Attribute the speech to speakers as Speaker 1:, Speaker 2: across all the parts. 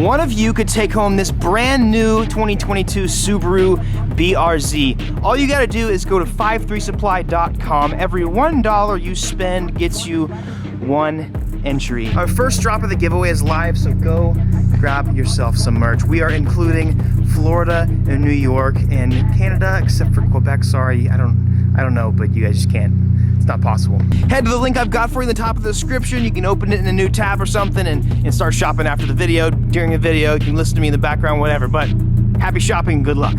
Speaker 1: One of you could take home this brand new 2022 Subaru BRZ. All you gotta do is go to 53supply.com. Every $1 you spend gets you one entry. Our first drop of the giveaway is live, so go grab yourself some merch. We are including Florida and New York and Canada, except for Quebec. Sorry, I don't know, but you guys just can't. It's not possible. Head to the link I've got for you in the top of the description. You can open it in a new tab or something and start shopping after the video. During the video, you can listen to me in the background, whatever, but happy shopping and good luck.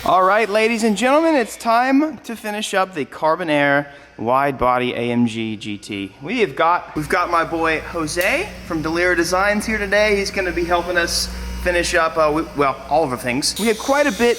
Speaker 1: All right, ladies and gentlemen, it's time to finish up the Carbonerre wide-body AMG GT. We've got my boy Jose from Delira Designs here today. He's gonna be helping us finish up, well, all of the things. We have quite a bit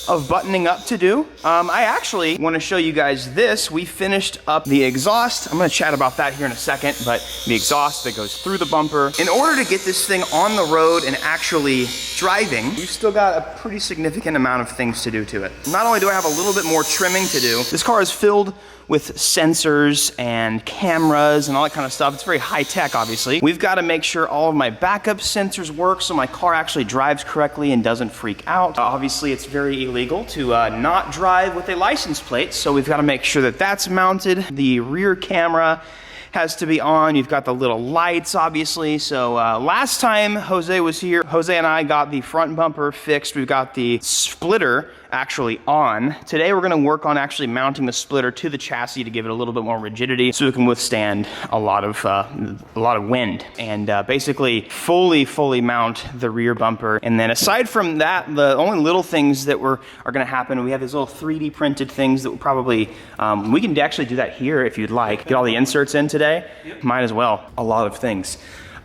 Speaker 1: of buttoning up to do. I actually want to show you guys this. We finished up the exhaust. I'm going to chat about that here in a second, but the exhaust that goes through the bumper. In order to get this thing on the road and actually driving, we've still got a pretty significant amount of things to do to it. Not only do I have a little bit more trimming to do, this car is filled with sensors and cameras and all that kind of stuff. It's very high tech, obviously. We've got to make sure all of my backup sensors work so my car actually drives correctly and doesn't freak out. Obviously, it's very illegal to not drive with a license plate, so we've got to make sure that that's mounted. The rear camera has to be on. You've got the little lights, obviously. So last time Jose was here, Jose and I got the front bumper fixed. We've got the splitter actually on. Today we're gonna work on actually mounting the splitter to the chassis to give it a little bit more rigidity so it can withstand a lot of wind and basically fully mount the rear bumper. And then aside from that, the only little things that are gonna happen, we have these little 3D printed things that will probably, we can actually do that here if you'd like. Get all the inserts in today. Yep. Might as well, a lot of things.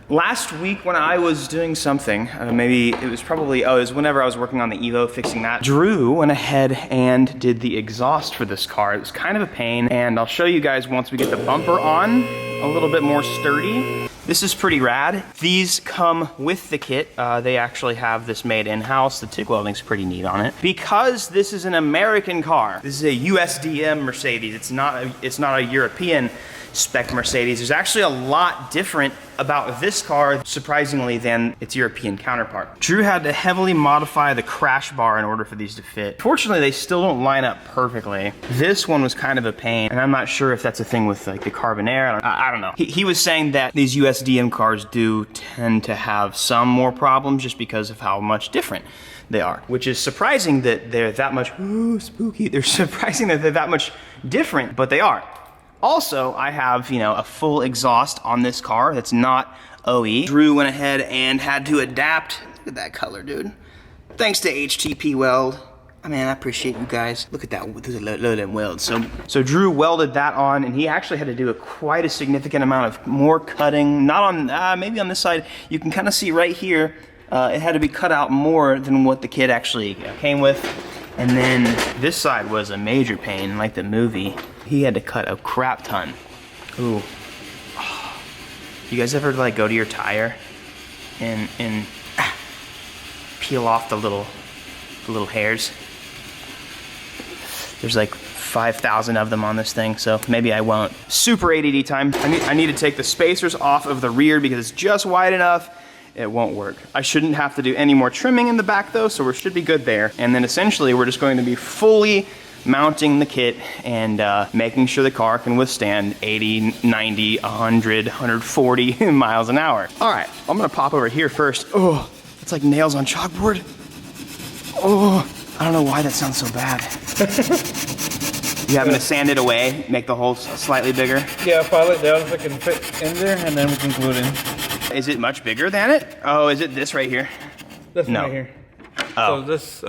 Speaker 1: Last week when I was doing something, maybe it was probably, it was whenever I was working on the Evo, fixing that, Drew went ahead and did the exhaust for this car. It was kind of a pain, and I'll show you guys once we get the bumper on, a little bit more sturdy. This is pretty rad. These come with the kit. They actually have this made in-house. The TIG welding's pretty neat on it. Because this is an American car, this is a USDM Mercedes. It's not a European spec Mercedes. There's actually a lot different about this car, surprisingly, than its European counterpart. Drew had to heavily modify the crash bar in order for these to fit. Fortunately, they still don't line up perfectly. This one was kind of a pain, and I'm not sure if that's a thing with like the Carbonerre. I don't know. He was saying that these USDM cars do tend to have some more problems just because of how much different they are, which is surprising that they're that much, ooh, spooky. They're surprising that they're that much different, but they are. Also, I have, a full exhaust on this car that's not OE. Drew went ahead and had to adapt. Look at that color, dude. Thanks to HTP Weld. I mean, I appreciate you guys. Look at that, there's a load of them welds. So Drew welded that on, and he actually had to do quite a significant amount of more cutting. Not on, maybe on this side. You can kind of see right here, it had to be cut out more than what the kit actually came with. And then this side was a major pain, like the movie. He had to cut a crap ton. Ooh. Oh. You guys ever like go to your tire and peel off the little hairs? There's like 5,000 of them on this thing, so maybe I won't. Super ADD time. I need to take the spacers off of the rear because it's just wide enough. It won't work. I shouldn't have to do any more trimming in the back though, so we should be good there. And then essentially we're just going to be fully mounting the kit and making sure the car can withstand 80, 90, 100, 140 miles an hour. All right, I'm gonna pop over here first. Oh, it's like nails on chalkboard. Oh, I don't know why that sounds so bad. You having to sand it away, make the holes slightly bigger? Yeah, file it down if it can fit in there, and then we can glue it in. Is it much bigger than it? Oh, is it this right here?
Speaker 2: This one right here. Oh. So this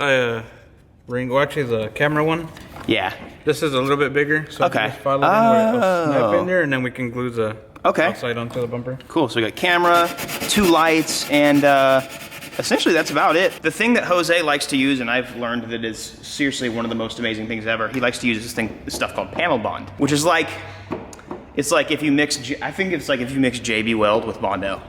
Speaker 2: ring, well actually the camera one.
Speaker 1: Yeah.
Speaker 2: This is a little bit bigger, so
Speaker 1: okay.
Speaker 2: Just file it in where it'll snap in there, and then we can glue the outside onto the bumper.
Speaker 1: Cool, so we got camera, 2 lights, and essentially that's about it. The thing that Jose likes to use, and I've learned that is seriously one of the most amazing things ever, he likes to use this stuff called panel bond, which is like, it's like if you mix, I think it's like if you mix JB Weld with Bondo.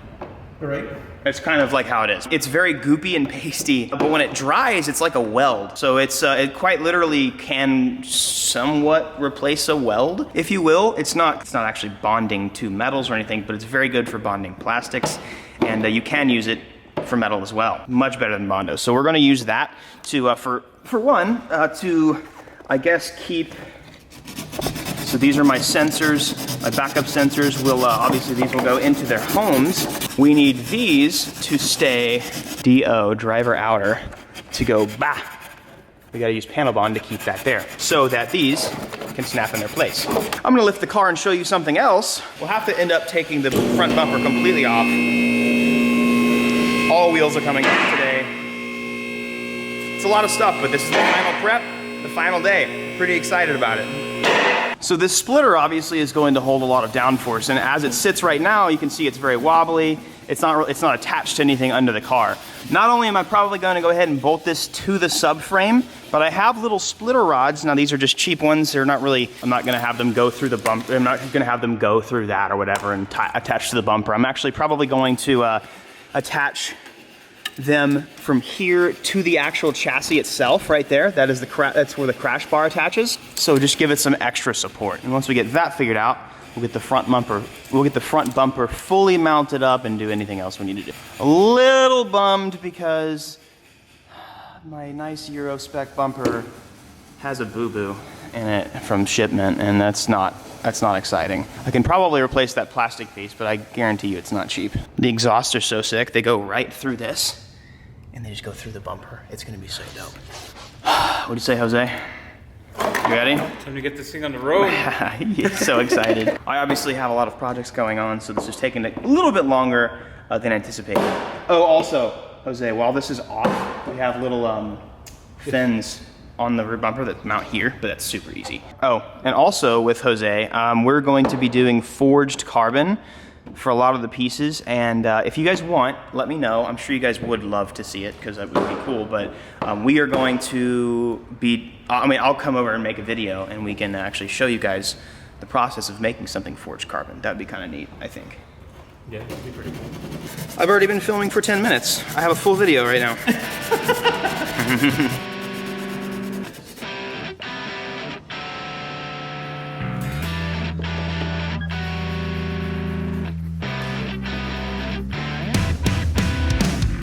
Speaker 2: Right.
Speaker 1: It's kind of like how it is. It's very goopy and pasty, but when it dries, it's like a weld. So it's it quite literally can somewhat replace a weld, if you will. It's not actually bonding to metals or anything, but it's very good for bonding plastics, and you can use it for metal as well. Much better than Bondo. So we're gonna use that to, for one, to, I guess, keep, so these are my sensors, my backup sensors will, obviously these will go into their homes. We need these to stay DO, driver outer, to go bah. We gotta use panel bond to keep that there so that these can snap in their place. I'm gonna lift the car and show you something else. We'll have to end up taking the front bumper completely off. All wheels are coming off today. It's a lot of stuff, but this is the final prep, the final day. Pretty excited about it. So this splitter obviously is going to hold a lot of downforce, and as it sits right now, you can see it's very wobbly. It's not attached to anything under the car. Not only am I probably going to go ahead and bolt this to the subframe, but I have little splitter rods. Now these are just cheap ones. They're not really, I'm not gonna have them go through the bumper. I'm not gonna have them go through that or whatever and attach to the bumper. I'm actually probably going to attach them from here to the actual chassis itself right there. That is that's where the crash bar attaches. So just give it some extra support. And once we get that figured out, we'll get the front bumper fully mounted up and do anything else we need to do. A little bummed because my nice Euro spec bumper has a boo-boo in it from shipment, and that's not exciting. I can probably replace that plastic piece, but I guarantee you it's not cheap. The exhausts are so sick, they go right through this, and they just go through the bumper. It's gonna be so dope. What do you say, Jose? You ready?
Speaker 2: Time to get this thing on the road.
Speaker 1: He's so excited. I obviously have a lot of projects going on, so this is taking a little bit longer than anticipated. Oh, also, Jose, while this is off, we have little fins on the rear bumper that mount here, but that's super easy. Oh, and also with Jose, we're going to be doing forged carbon for a lot of the pieces, and if you guys want, let me know. I'm sure you guys would love to see it because that would be cool, but we are going to be, I'll come over and make a video and we can actually show you guys the process of making something forged carbon. That'd be kind of neat, I think.
Speaker 2: Yeah, that'd be pretty cool.
Speaker 1: I've already been filming for 10 minutes. I have a full video right now.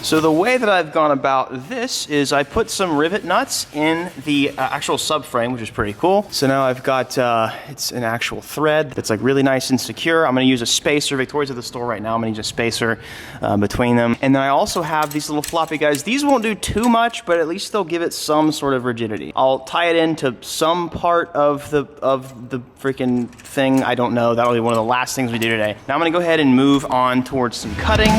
Speaker 1: So the way that I've gone about this is I put some rivet nuts in the actual subframe, which is pretty cool. So now I've got, it's an actual thread that's like really nice and secure. I'm gonna use a spacer. Victoria's at the store right now. I'm gonna use a spacer between them. And then I also have these little floppy guys. These won't do too much, but at least they'll give it some sort of rigidity. I'll tie it into some part of the freaking thing. I don't know. That'll be one of the last things we do today. Now I'm gonna go ahead and move on towards some cutting.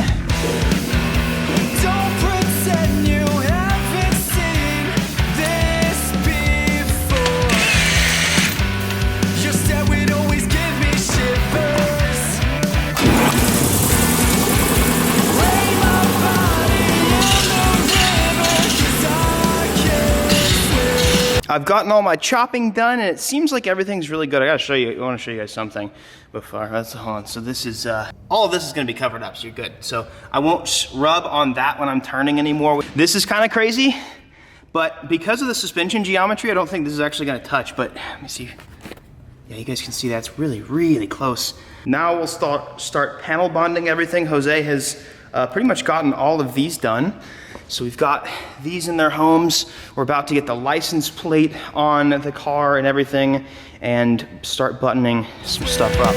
Speaker 1: I've gotten all my chopping done, and it seems like everything's really good. I gotta show you, I wanna show you guys something before, hold on. So this is, all of this is gonna be covered up, so you're good. So I won't rub on that when I'm turning anymore. This is kinda crazy, but because of the suspension geometry, I don't think this is actually gonna touch, but let me see. Yeah, you guys can see that's really, really close. Now we'll start panel bonding everything. Jose has pretty much gotten all of these done. So we've got these in their homes. We're about to get the license plate on the car and everything and start buttoning some stuff up.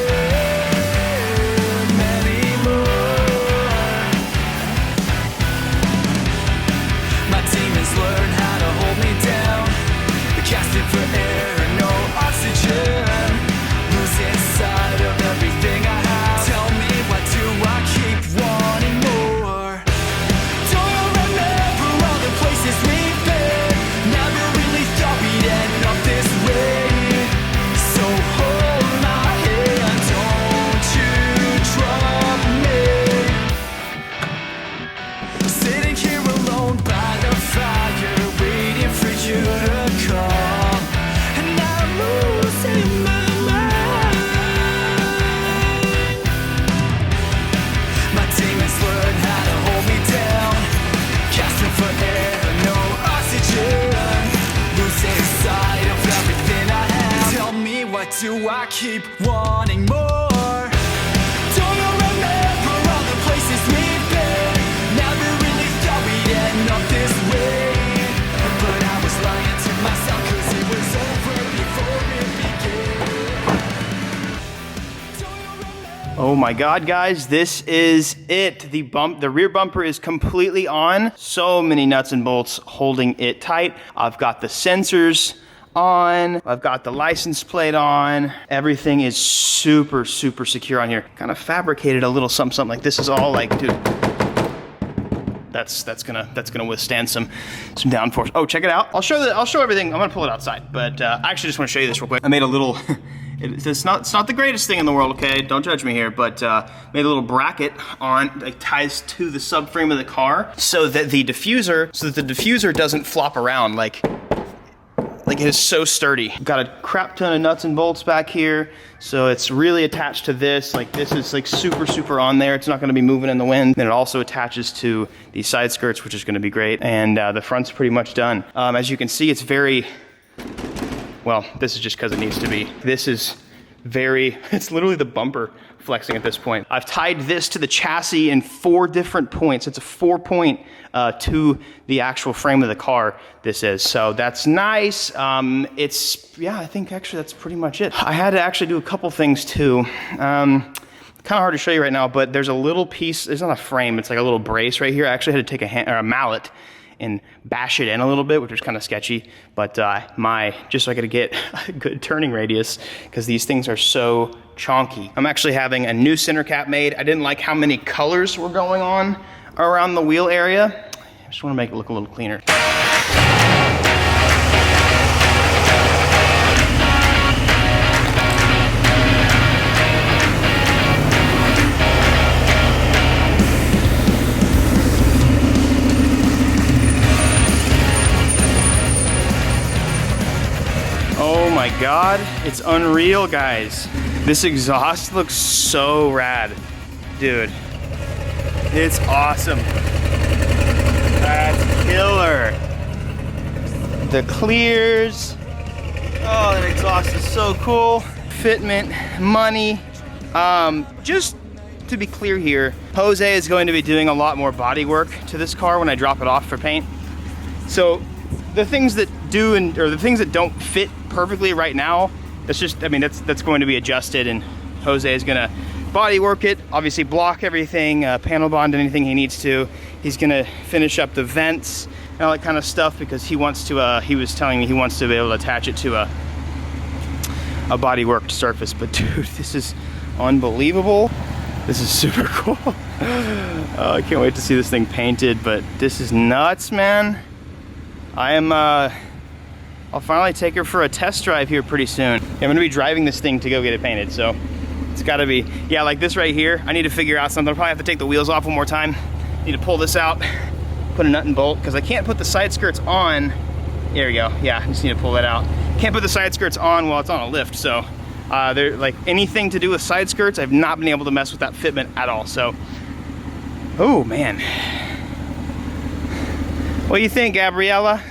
Speaker 1: My team has learned how to hold me down. They're casting for air and no oxygen. Losing sight of everything I have. Tell me, why do I keep wanting more? Do I keep wanting more? Don't you remember all the places we've been? Never really Oh my God, guys, this is it. The rear bumper is completely on. So many nuts and bolts holding it tight. I've got the sensors on. I've got the license plate on. Everything is super, super secure on here. Kind of fabricated a little something like this. Is all like, dude, that's gonna withstand some downforce. Oh, check it out. I'll show everything. I'm gonna pull it outside, but I actually just want to show you this real quick. I made a little. It's not the greatest thing in the world, okay? Don't judge me here, but made a little bracket on, like, ties to the subframe of the car so that the diffuser doesn't flop around like it is so sturdy. Got a crap ton of nuts and bolts back here, so it's really attached to this. Like, this is like super, super on there. It's not gonna be moving in the wind. Then it also attaches to the side skirts, which is gonna be great. And the front's pretty much done. As you can see, it's very, well, this is just because it needs to be. This is it's literally the bumper flexing at this point. I've tied this to the chassis in 4 different points. It's a 4-point to the actual frame of the car, this is. So that's nice. Yeah, I think actually that's pretty much it. I had to actually do a couple things too. Kind of hard to show you right now, but there's a little piece, it's not a frame, it's like a little brace right here. I actually had to take a mallet and bash it in a little bit, which was kind of sketchy, but just so I could get a good turning radius, because these things are so chonky. I'm actually having a new center cap made. I didn't like how many colors were going on around the wheel area. I just want to make it look a little cleaner. Oh my God, it's unreal, guys. This exhaust looks so rad. Dude, it's awesome. That's killer. The clears. Oh, that exhaust is so cool. Fitment, money. Just to be clear here, Jose is going to be doing a lot more body work to this car when I drop it off for paint. So the things that do or the things that don't fit perfectly right now, that's just, I mean, that's going to be adjusted, and Jose is gonna body work it, obviously block everything, panel bond anything he needs to. He's gonna finish up the vents and all that kind of stuff, because he wants to, he was telling me he wants to be able to attach it to a body worked surface. But dude, this is unbelievable. This is super cool. Oh, I can't wait to see this thing painted, but this is nuts, man. I'll finally take her for a test drive here pretty soon. I'm gonna be driving this thing to go get it painted, so it's gotta be, yeah, like this right here. I need to figure out something. I'll probably have to take the wheels off one more time. Need to pull this out, put a nut and bolt, because I can't put the side skirts on. There we go, yeah, I just need to pull that out. Can't put the side skirts on while it's on a lift, so they're like anything to do with side skirts, I've not been able to mess with that fitment at all, so. Oh man. What do you think, Gabriella?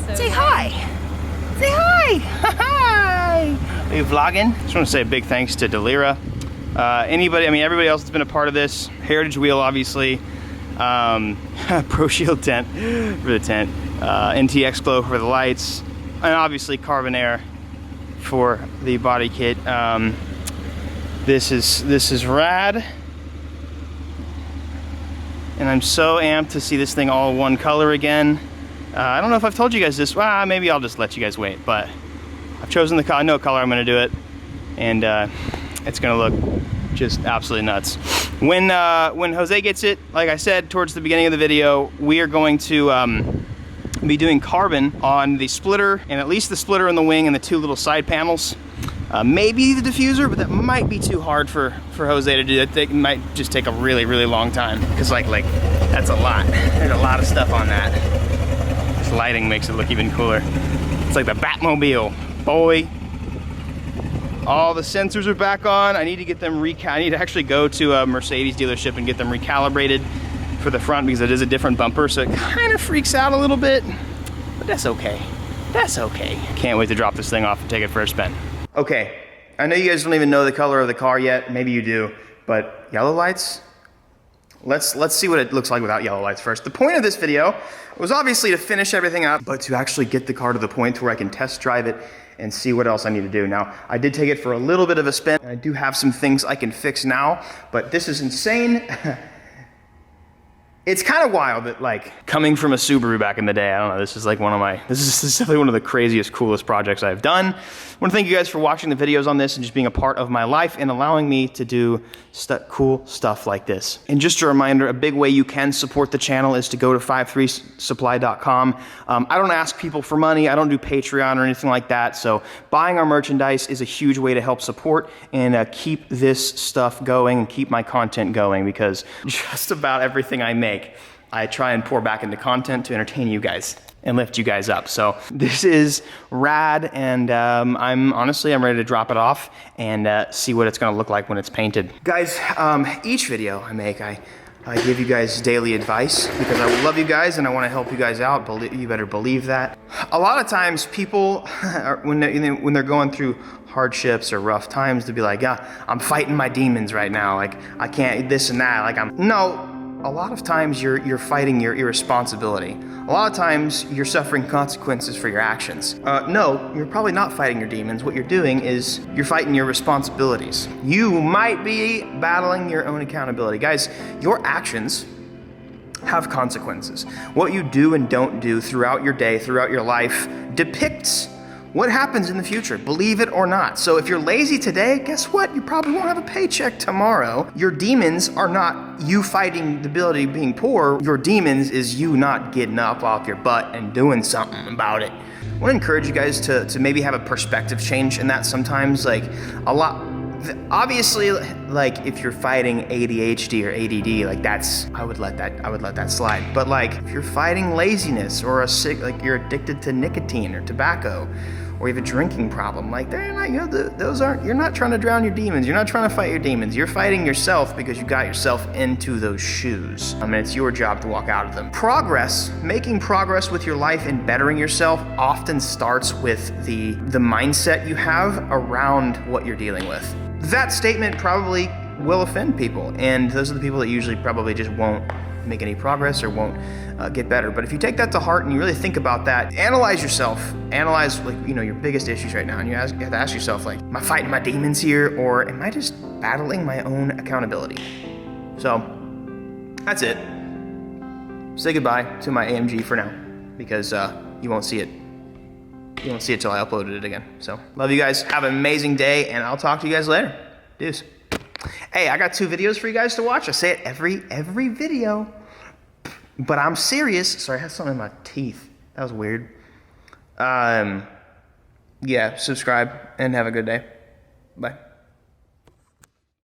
Speaker 3: So
Speaker 1: say hi. Say hi. Hi. Are you vlogging? Just want to say a big thanks to Delira. Everybody else that's been a part of this. Heritage Wheel, obviously. Pro Shield tent for the tent. NTX Glow for the lights. And obviously Carbonerre for the body kit. This is rad. And I'm so amped to see this thing all one color again. I don't know if I've told you guys this. Well, maybe I'll just let you guys wait. But I've chosen the color. I know what color I'm going to do it, and it's going to look just absolutely nuts. When Jose gets it, like I said towards the beginning of the video, we are going to be doing carbon on the splitter, and at least the splitter in the wing and the 2 little side panels. Maybe the diffuser, but that might be too hard for Jose to do. It might just take a really, really long time, because like that's a lot. There's a lot of stuff on that. This lighting makes it look even cooler. It's like the Batmobile, boy. All the sensors are back on. I need to get them I need to actually go to a Mercedes dealership and get them recalibrated for the front, because it is a different bumper, so it kind of freaks out a little bit, but that's okay. That's okay. Can't wait to drop this thing off and take it for a spin. Okay, I know you guys don't even know the color of the car yet. Maybe you do, but yellow lights, let's see what it looks like without yellow lights first. The point of this video was obviously to finish everything up, but to actually get the car to the point where I can test drive it and see what else I need to do. Now, I did take it for a little bit of a spin, and I do have some things I can fix now, but this is insane. It's kind of wild that, like, coming from a Subaru back in the day, I don't know, this is definitely one of the craziest, coolest projects I've done. I want to thank you guys for watching the videos on this and just being a part of my life and allowing me to do cool stuff like this. And just a reminder, a big way you can support the channel is to go to 53supply.com. I don't ask people for money, I don't do Patreon or anything like that, so buying our merchandise is a huge way to help support and keep this stuff going and keep my content going, because just about everything I make, I try and pour back into content to entertain you guys and lift you guys up. So this is rad, and I'm ready to drop it off and see what it's gonna look like when it's painted. Guys, each video I make, I give you guys daily advice because I love you guys and I wanna help you guys out. You better believe that. A lot of times people, when they're going through hardships or rough times, to be like, yeah, I'm fighting my demons right now. Like, I can't this and that. Like, no. A lot of times you're fighting your irresponsibility. A lot of times you're suffering consequences for your actions. No, you're probably not fighting your demons. What you're doing is you're fighting your responsibilities. You might be battling your own accountability. Guys, your actions have consequences. What you do and don't do throughout your day, throughout your life, depicts what happens in the future, believe it or not. So if you're lazy today, guess what? You probably won't have a paycheck tomorrow. Your demons are not you fighting the ability of being poor. Your demons is you not getting up off your butt and doing something about it. I want to encourage you guys to maybe have a perspective change in that sometimes. Like, obviously, like, if you're fighting ADHD or ADD, like, I would let that slide. But like, if you're fighting laziness or like you're addicted to nicotine or tobacco, or you have a drinking problem, like, you're not trying to drown your demons. You're not trying to fight your demons. You're fighting yourself because you got yourself into those shoes. And it's your job to walk out of them. Making progress with your life and bettering yourself often starts with the mindset you have around what you're dealing with. That statement probably will offend people, and those are the people that usually probably just won't make any progress or won't get better. But if you take that to heart and you really think about that, analyze yourself, like, your biggest issues right now, and you have to ask yourself, like, am I fighting my demons here, or am I just battling my own accountability? So that's it. Say goodbye to my AMG for now, because you won't see it. You won't see it till I uploaded it again. So love you guys. Have an amazing day, and I'll talk to you guys later. Deuce. Hey, I got 2 videos for you guys to watch. I say it every video, but I'm serious. Sorry, I had something in my teeth. That was weird. Yeah, subscribe and have a good day. Bye.